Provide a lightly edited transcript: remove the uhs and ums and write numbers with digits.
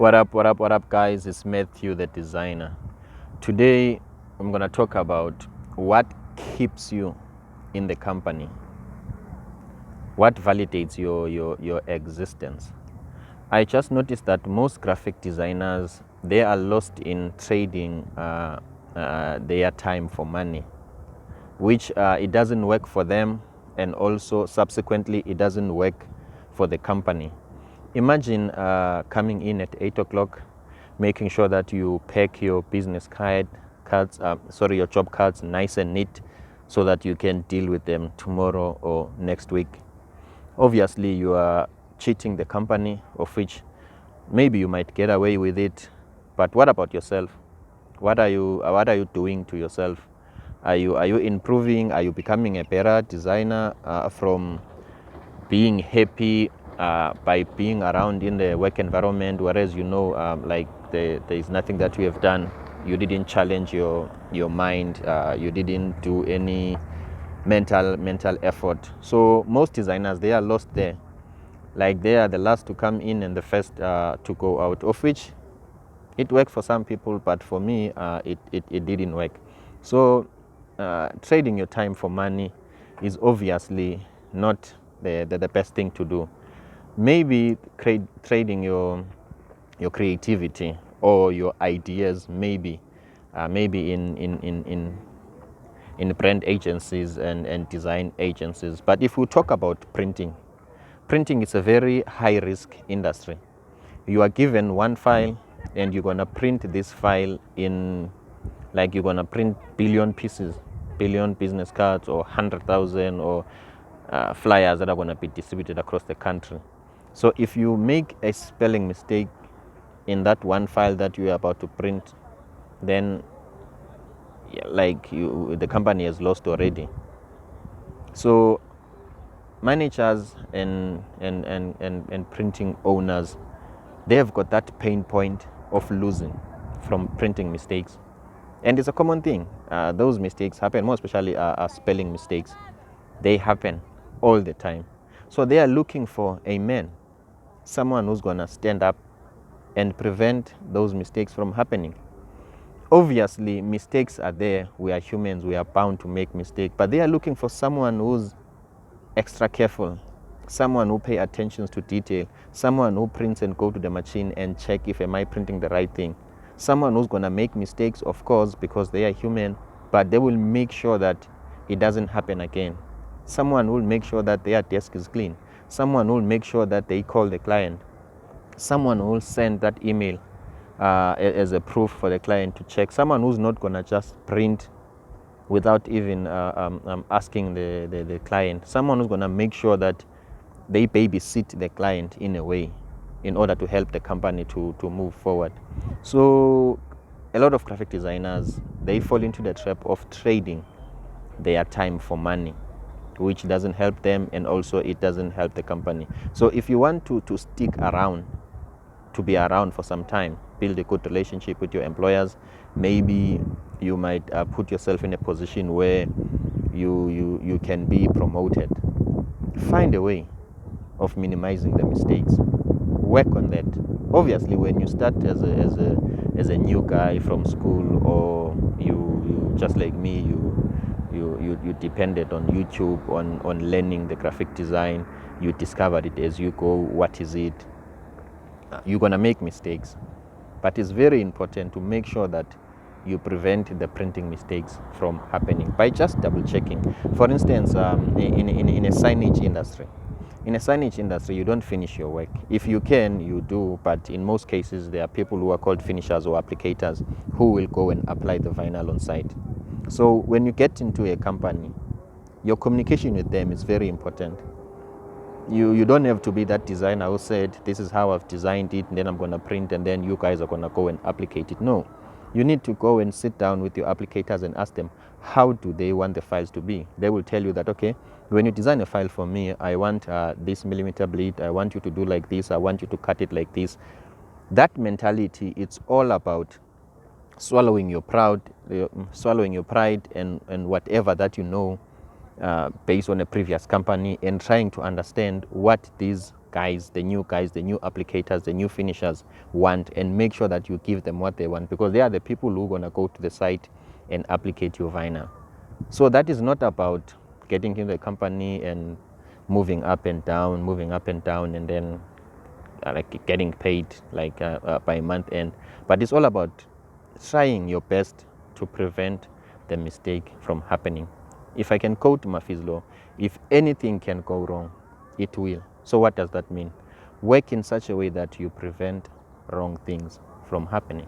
What up, guys? It's Matthew, the designer. Today, I'm going to talk about what keeps you in the company, what validates your existence. I just noticed that most graphic designers, they are lost in trading their time for money, which it doesn't work for them, and also subsequently it doesn't work for the company. Imagine coming in at 8 o'clock, making sure that you pack your business your job cards nice and neat so that you can deal with them tomorrow or next week. Obviously, you are cheating the company, of which maybe you might get away with it, but what about yourself? What are you doing to yourself? Are you improving? Are you becoming a better designer from being happy by being around in the work environment, whereas there is nothing that you have done? You didn't challenge your mind. You didn't do any mental effort. So most designers, they are lost there. Like, they are the last to come in and the first to go out, of which it worked for some people, but for me, it didn't work. So trading your time for money is obviously not the best thing to do. Maybe trading your creativity or your ideas, maybe in brand agencies and design agencies. But if we talk about printing is a very high risk industry. You are given one file and you're gonna print this file in, like, you're gonna print billion pieces, billion business cards, or 100,000, or flyers that are gonna be distributed across the country. So if you make a spelling mistake in that one file that you are about to print, then the company has lost already. So managers and printing owners, they have got that pain point of losing from printing mistakes. And it's a common thing. Those mistakes happen, more especially spelling mistakes. They happen all the time. So they are looking for a man, someone who's going to stand up and prevent those mistakes from happening. Obviously, mistakes are there. We are humans. We are bound to make mistakes. But they are looking for someone who's extra careful, someone who pay attention to detail, someone who prints and go to the machine and check if am I printing the right thing. Someone who's going to make mistakes, of course, because they are human, but they will make sure that it doesn't happen again. Someone who will make sure that their desk is clean. Someone who will make sure that they call the client. Someone who will send that email as a proof for the client to check. Someone who's not going to just print without even asking the client. Someone who's going to make sure that they babysit the client in a way in order to help the company to move forward. So a lot of graphic designers, they fall into the trap of trading their time for money, which doesn't help them, and also it doesn't help the company. So if you want to stick around, to be around for some time, build a good relationship with your employers, maybe you might put yourself in a position where you can be promoted. Find a way of minimizing the mistakes. Work on that. Obviously, when you start as a new guy from school, or you just like me, you depended on YouTube on learning the graphic design. You discovered it as you go. What is it? You're gonna make mistakes, but it's very important to make sure that you prevent the printing mistakes from happening by just double checking. For instance, in a signage industry, you don't finish your work. If you can, you do, but in most cases, there are people who are called finishers or applicators who will go and apply the vinyl on site. So when you get into a company, your communication with them is very important. You don't have to be that designer who said, this is how I've designed it, and then I'm going to print, and then you guys are going to go and applicate it. No. You need to go and sit down with your applicators and ask them, how do they want the files to be? They will tell you that, okay, when you design a file for me, I want this millimeter bleed, I want you to do like this, I want you to cut it like this. That mentality, it's all about swallowing your pride and whatever that based on a previous company, and trying to understand what these guys, the new applicators, the new finishers want, and make sure that you give them what they want, because they are the people who are going to go to the site and applicate your vinyl. So that is not about getting into the company and moving up and down, and then like getting paid like by month end. But it's all about trying your best to prevent the mistake from happening. If I can quote Murphy's Law, if anything can go wrong, it will. So what does that mean? Work in such a way that you prevent wrong things from happening.